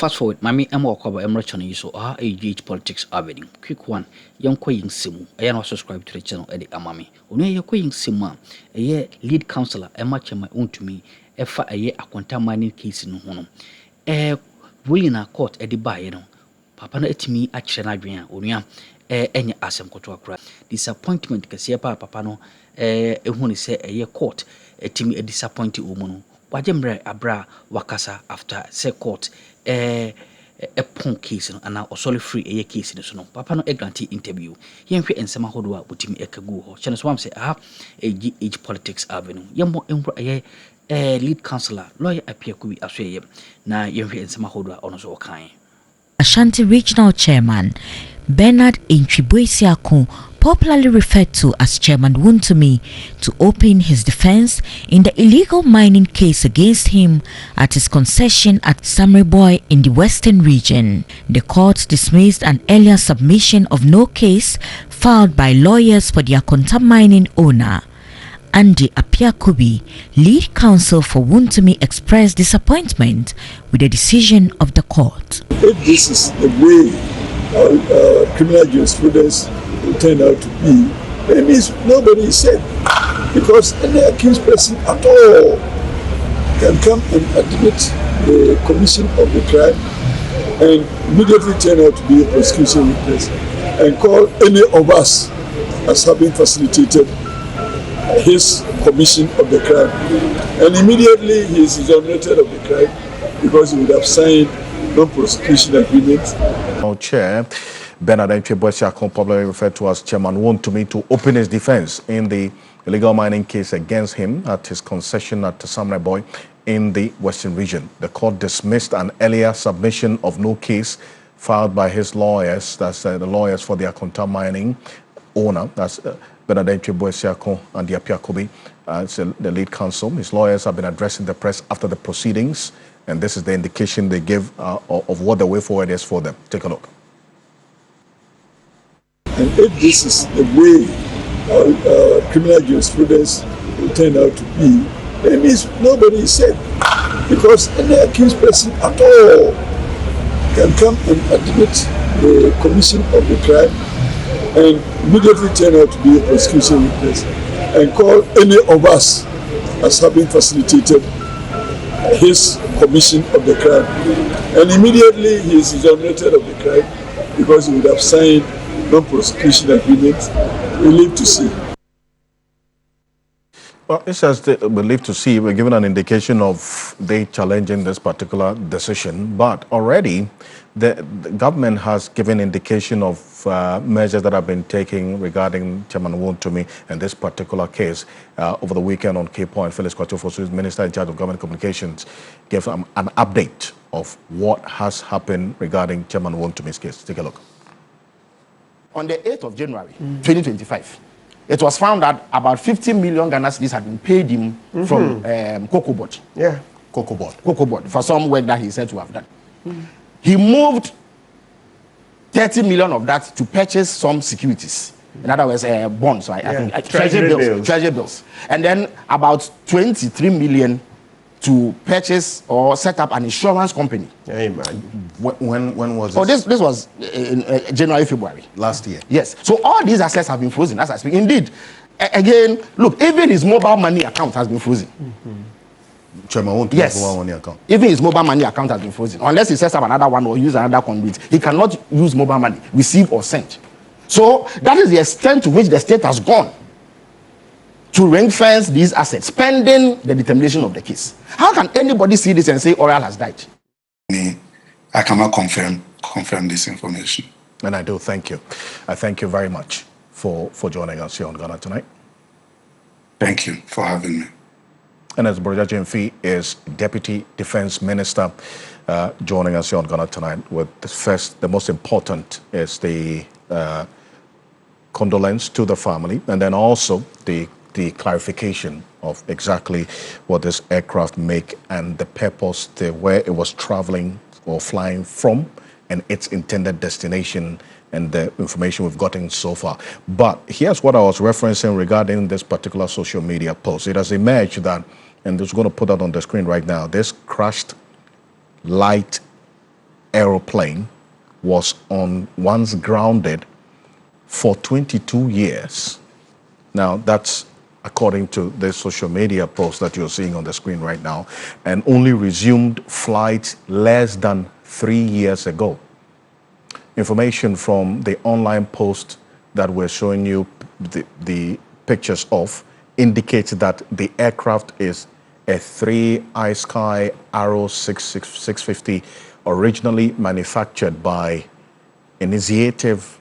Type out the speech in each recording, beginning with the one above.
fast forward, Mammy, I'm more cover Emerson, so AGH Politics Avenue. Quick one, young Queen Simu. I am subscribe to the channel, Eddie Amami. Only your Queen Sima, a year lead councillor, a match my own to me, a year a quantum mining case in Honum. Willing a court, Eddie Bay, you know. Papa no etimi akyere na adwen a onua enye asem koto akra disappointment kase papa no ehunu se eye court etimi disappoint omu no wajemre abra wakasa after say court pon case no ana osole free eye case no so no papa no grant interview yenhwe ensema hodo a botimi ekagu ho chene so am say age politics avenue yemo enhro eye lead councillor lawyer apia Kubi asoye na yenhwe ensema hodo a ono so okan Ashanti Regional Chairman Bernard Intwibwesiako, popularly referred to as Chairman Wontumi, to open his defense in the illegal mining case against him at his concession at Samreboy in the Western region. The court dismissed an earlier submission of no case filed by lawyers for the Akonta mining owner. Andy Kubi, lead counsel for Wontumi, expressed disappointment with the decision of the court. If this is the way criminal jurisprudence will turn out to be, then means nobody is safe. Because any accused person at all can come and admit the commission of the crime and immediately turn out to be a prosecution witness and call any of us as having facilitated his commission of the crime, and immediately he is exonerated of the crime because he would have signed non-prosecution agreement. Our chair, Bernard Intwibwesiako, popularly referred to as Chairman Wontumi, to open his defense in the illegal mining case against him at his concession at Samreboy in the Western region. The court dismissed an earlier submission of no case filed by his lawyers, that's the lawyers for the Akonta mining owner, that's Bernard Intwibwesiako and Kubi, the lead counsel. His lawyers have been addressing the press after the proceedings, and this is the indication they give of what the way forward is for them. Take a look. And if this is the way criminal jurisprudence will turn out to be, then means nobody is safe. Because any accused person at all can come and admit the commission of the crime and immediately turn out to be a prosecution witness and call any of us as having facilitated his commission of the crime. And immediately he is exonerated of the crime because he would have signed non-prosecution agreement. We live to see. Well, it says we live to see. We're given an indication of they challenging this particular decision, but already the government has given indication of measures that have been taken regarding Chairman Wontumi and this particular case. Over the weekend on Key Point, Phyllis Kwatufo, Minister in charge of Government Communications, gave an update of what has happened regarding Chairman Wontumi's case. Take a look. On the 8th of January, 2025, it was found that about 50 million Ghana cedis had been paid him from Cocoa Board. Yeah, Cocoa Board. Cocoa Board, for some work that he said to have done. He moved 30 million of that to purchase some securities. In other words, bonds, I think, treasury bills. And then about 23 million to purchase or set up an insurance company. Hey, man. When was this? Oh, this was in January, February. Last year. Yes. So all these assets have been frozen, as I speak. Indeed, again, look, even his mobile money account has been frozen. Chairman won't yes. Mobile money account. Even his mobile money account has been frozen. Unless he sets up another one or use another conduit, he cannot use mobile money, receive or send. So that is the extent to which the state has gone to ring fence these assets, pending the determination of the case. How can anybody see this and say Oral has died? I cannot confirm this information. And I do thank you. I thank you very much for joining us here on Ghana Tonight. Thank you for having me. And as Broja Jemfi is Deputy Defense Minister, joining us here on Ghana Tonight with the most important is the condolence to the family, and then also the clarification of exactly what this aircraft make and the purpose, where it was traveling or flying from, and its intended destination, and the information we've gotten so far. But here's what I was referencing regarding this particular social media post. It has emerged that, and I'm just going to put that on the screen right now, this crashed light aeroplane was once grounded for 22 years. Now, that's according to the social media post that you're seeing on the screen right now, and only resumed flights less than 3 years ago. Information from the online post that we're showing you the pictures of indicates that the aircraft is a 3 iSky Arrow 650, originally manufactured by Initiative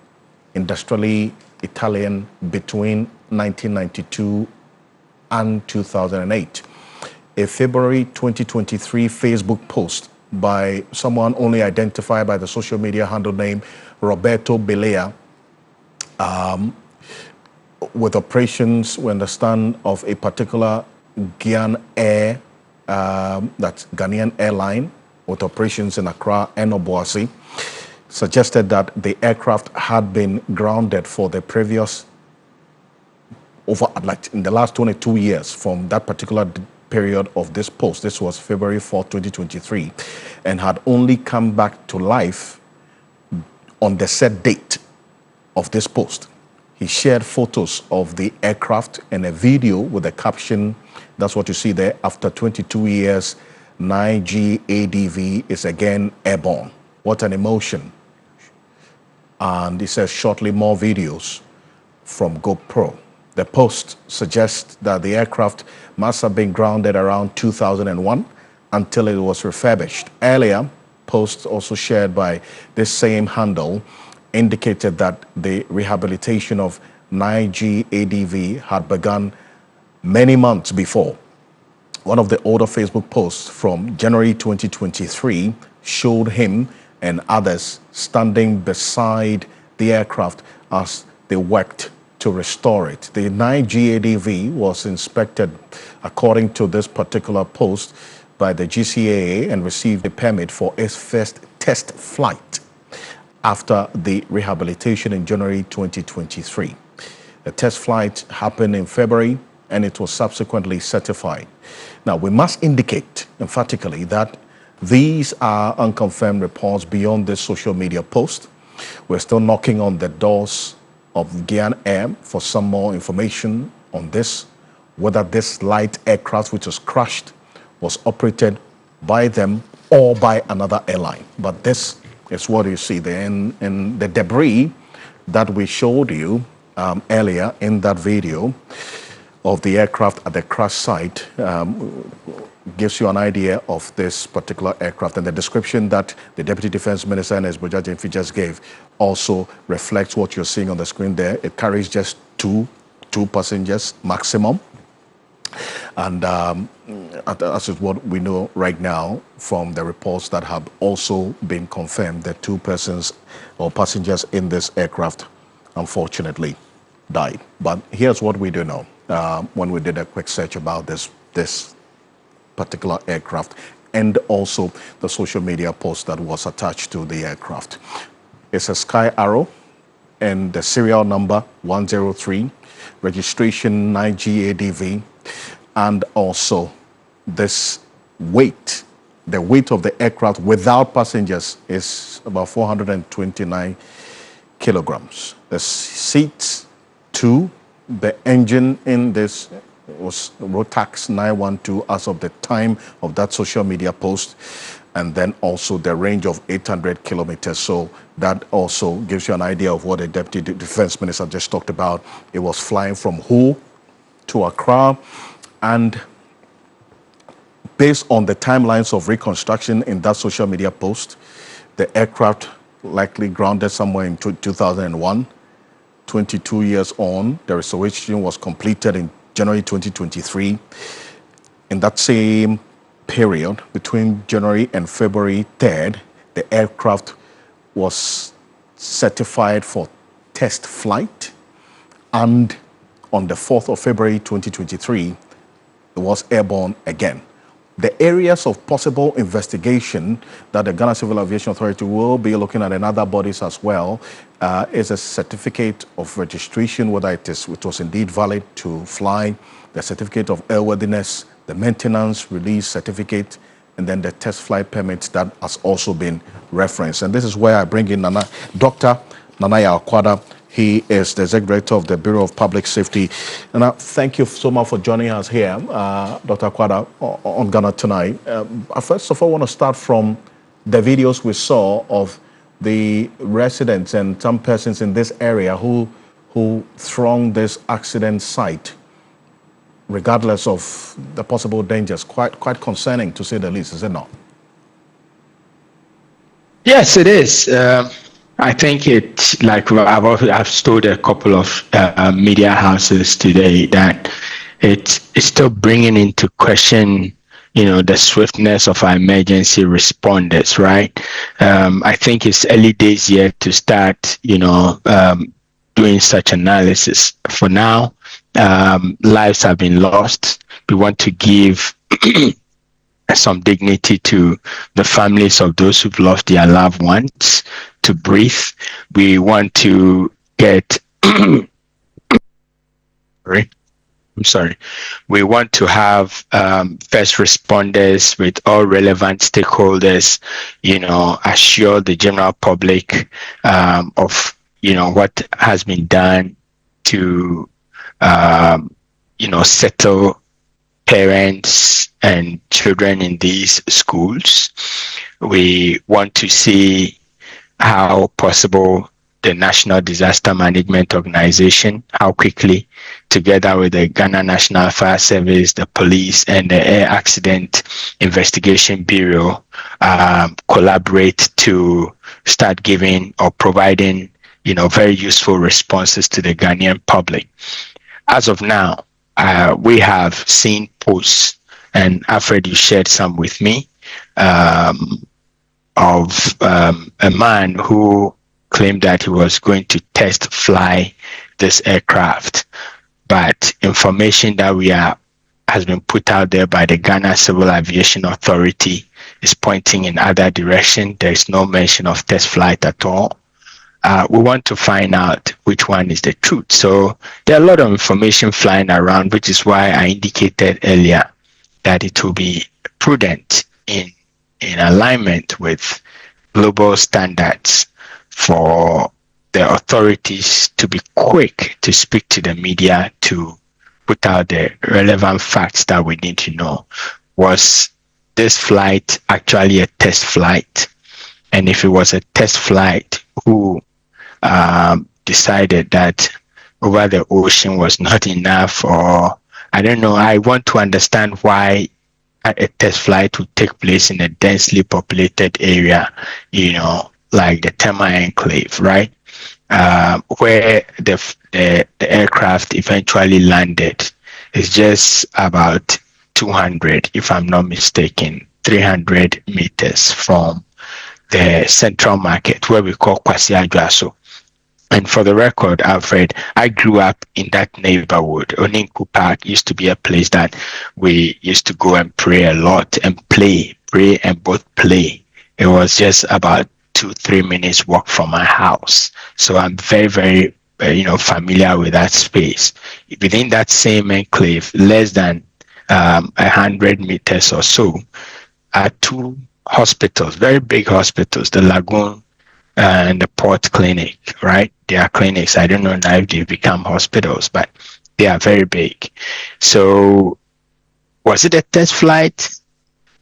Industriali Italian between 1992 and 2008. A February 2023 Facebook post by someone only identified by the social media handle name Roberto Belea, with operations, we understand, of a particular Ghanaian Air, that's Ghanaian airline, with operations in Accra and Obuasi, suggested that the aircraft had been grounded for the previous in the last 22 years from that particular period of this post. This was February 4, 2023, and had only come back to life on the set date of this post. He shared photos of the aircraft and a video with a caption, that's what you see there, after 22 years, 9G ADV is again airborne. What an emotion. And he says shortly more videos from GoPro. The post suggests that the aircraft must have been grounded around 2001 until it was refurbished. Earlier, posts also shared by this same handle indicated that the rehabilitation of 9G ADV had begun many months before. One of the older Facebook posts from January 2023 showed him and others standing beside the aircraft as they worked to restore it. The 9G ADV was inspected, according to this particular post, by the GCAA and received a permit for its first test flight after the rehabilitation in January 2023. The test flight happened in February and it was subsequently certified. Now, we must indicate emphatically that these are unconfirmed reports beyond this social media post. We're still knocking on the doors of Ghanaian Air for some more information on this, whether this light aircraft which was crashed was operated by them or by another airline. But this is what you see there. And the debris that we showed you earlier in that video of the aircraft at the crash site gives you an idea of this particular aircraft, and the description that the Deputy Defense Minister and Esboja Jemfi just gave also reflects what you're seeing on the screen there. It carries just two passengers maximum, and as is what we know right now from the reports that have also been confirmed, that 2 persons or passengers in this aircraft unfortunately died. But here's what we do know when we did a quick search about this particular aircraft and also the social media post that was attached to the aircraft. It's a Sky Arrow and the serial number 103, registration 9G ADV, and also this weight. The weight of the aircraft without passengers is about 429 kilograms. The seats 2, the engine in this was Rotax 912 as of the time of that social media post, and then also the range of 800 kilometers. So that also gives you an idea of what the Deputy Defense Minister just talked about. It was flying from Hull to Accra, and based on the timelines of reconstruction in that social media post, the aircraft likely grounded somewhere in 2001. 22 years on, the restoration was completed in January 2023. In that same period, between January and February 3rd, the aircraft was certified for test flight, and on the 4th of February 2023, it was airborne again. The areas of possible investigation that the Ghana Civil Aviation Authority will be looking at in other bodies as well is a certificate of registration, whether it was indeed valid to fly, the certificate of airworthiness, the maintenance release certificate, and then the test flight permits that has also been referenced. And this is where I bring in Dr. Nanaya Akwada. He is the Executive Director of the Bureau of Public Safety. And thank you so much for joining us here, Dr. Akwada, on Ghana Tonight. First of all, I want to start from the videos we saw of the residents and some persons in this area who thronged this accident site, regardless of the possible dangers. Quite concerning, to say the least, is it not? Yes, it is. I think it's like I've told a couple of media houses today that it's still bringing into question, the swiftness of our emergency responders, right? I think it's early days yet to start, doing such analysis. For now, lives have been lost. We want to give some dignity to the families of those who've lost their loved ones to breathe. We want to get we want to have first responders with all relevant stakeholders, assure the general public of what has been done to settle parents and children in these schools. We want to see how possible the National Disaster Management Organization, how quickly, together with the Ghana National Fire Service, the police, and the Air Accident Investigation Bureau, collaborate to start giving or providing, very useful responses to the Ghanaian public. As of now, we have seen posts, and Alfred, you shared some with me, of a man who claimed that he was going to test fly this aircraft. But information that has been put out there by the Ghana Civil Aviation Authority is pointing in other direction. There is no mention of test flight at all. We want to find out which one is the truth. So there are a lot of information flying around, which is why I indicated earlier that it will be prudent in alignment with global standards for the authorities to be quick to speak to the media to put out the relevant facts that we need to know. Was this flight actually a test flight? And if it was a test flight, who decided that over the ocean was not enough? Or I don't know. I want to understand why a test flight would take place in a densely populated area, like the Tema Enclave, right? Where the aircraft eventually landed is just about 200, if I'm not mistaken, 300 meters from the central market, where we call Kwasi Adwaso. And for the record, Alfred, I grew up in that neighborhood. Oninku Park used to be a place that we used to go and pray a lot and pray and both play. It was just about 2-3 minutes walk from my house. So I'm very, very, familiar with that space. Within that same enclave, less than 100 meters or so, are two hospitals, very big hospitals, the Lagoon and the Port Clinic, right? They are clinics. I don't know now if they've become hospitals, but they are very big. So was it a test flight?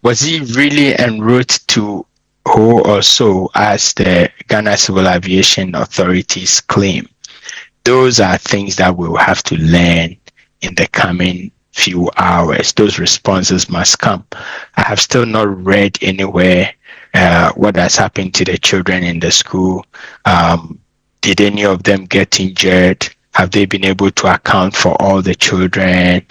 Was he really en route to who or so, as the Ghana Civil Aviation Authorities claim? Those are things that we will have to learn in the coming few hours. Those responses must come. I have still not read anywhere what has happened to the children in the school. Did any of them get injured? Have they been able to account for all the children?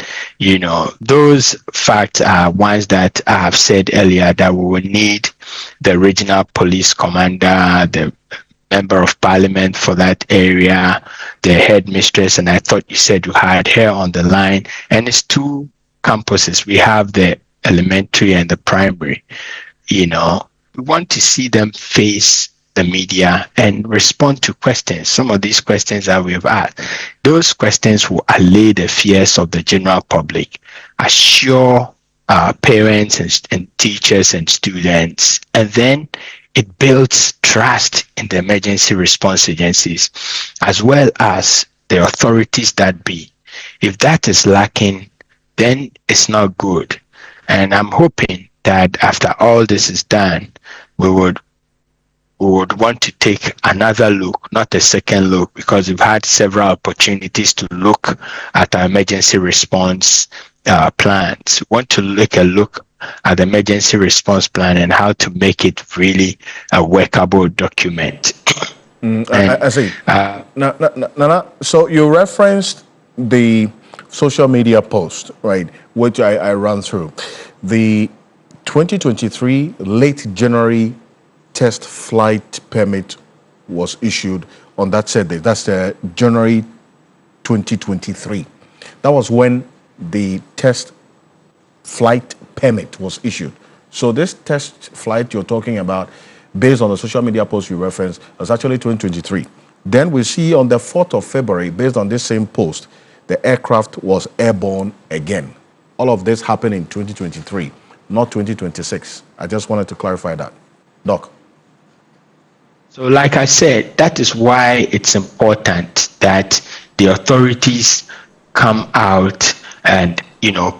Those facts are ones that I have said earlier that we will need the regional police commander, the member of parliament for that area, the headmistress, and I thought you said you had her on the line. And it's two campuses. We have the elementary and the primary. We want to see them face the media and respond to questions. Some of these questions that we've asked, those questions will allay the fears of the general public, assure parents and teachers and students. And then it builds trust in the emergency response agencies as well as the authorities that be. If that is lacking, then it's not good. And I'm hoping that after all this is done, we would want to take another look, not a second look, because we've had several opportunities to look at our emergency response plans. We want to take a look at the emergency response plan and how to make it really a workable document. I see. Nana, so you referenced the social media post, right, which I ran through. The 2023 late January test flight permit was issued on that said day. That's the January 2023. That was when the test flight permit was issued. So this test flight you're talking about, based on the social media post you referenced, was actually 2023. Then we see on the 4th of February, based on this same post, the aircraft was airborne again. All of this happened in 2023, not 2026. I just wanted to clarify that. Doc. So like I said, that is why it's important that the authorities come out and,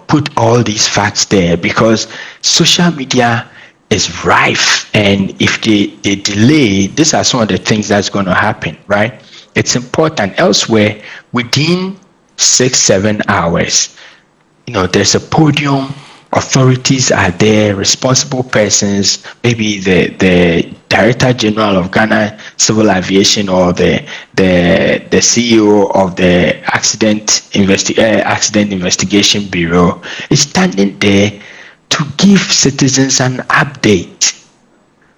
put all these facts there, because social media is rife. And if they delay, these are some of the things that's going to happen, right? It's important. Elsewhere, within 6-7 hours, there's a podium, authorities are there, responsible persons, maybe the Director General of Ghana Civil Aviation or the CEO of the Accident Investigation Bureau is standing there to give citizens an update.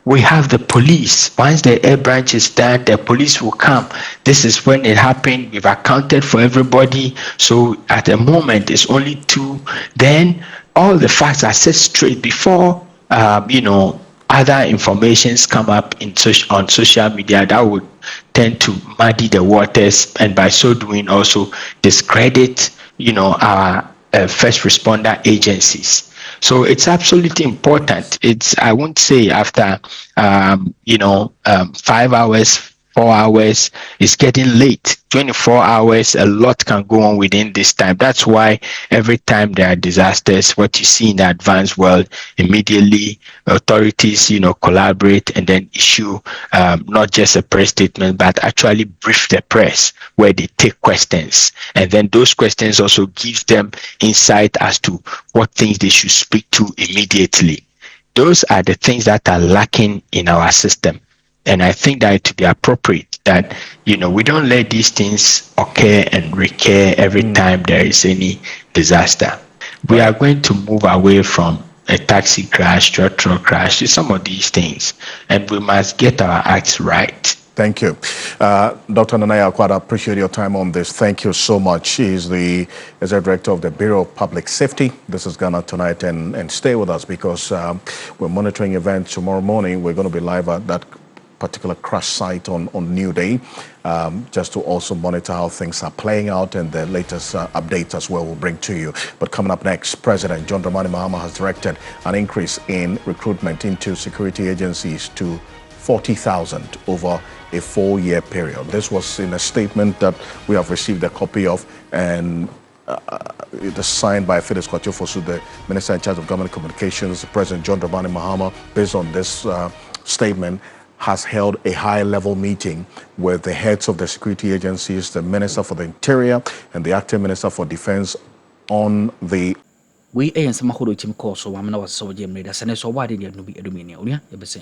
We have the police. Once the air branch is done, the police will come. This is when it happened. We've accounted for everybody. So at the moment, it's only 2. Then all the facts are set straight before, other informations come up on social media that would tend to muddy the waters, and by so doing also discredit, our first responder agencies. So it's absolutely important. I won't say after, 5 hours, 4 hours, it's getting late. 24 hours, a lot can go on within this time. That's why every time there are disasters, what you see in the advanced world, immediately authorities, collaborate and then issue not just a press statement, but actually brief the press where they take questions. And then those questions also give them insight as to what things they should speak to immediately. Those are the things that are lacking in our system. And I think that it would be appropriate that, we don't let these things occur and recur every time there is any disaster. We are going to move away from a taxi crash, truck crash, to some of these things. And we must get our acts right. Thank you. Dr. Nanaya, I quite appreciate your time on this. Thank you so much. She's the Director of the Bureau of Public Safety. This is Ghana Tonight, and stay with us because we're monitoring events tomorrow morning. We're going to be live at that particular crash site on New Day, just to also monitor how things are playing out, and the latest updates as well we'll bring to you. But coming up next, President John Dramani Mahama has directed an increase in recruitment into security agencies to 40,000 over a 4-year period. This was in a statement that we have received a copy of, and it is signed by Fides Kwachofosu, the Minister in charge of Government Communications. President John Dramani Mahama, based on this statement, has held a high-level meeting with the heads of the security agencies, the Minister for the Interior, and the Acting Minister for Defense on the... We ain't some who do team call so I'm not so jam reader, and so why did you be a dominion? Yes,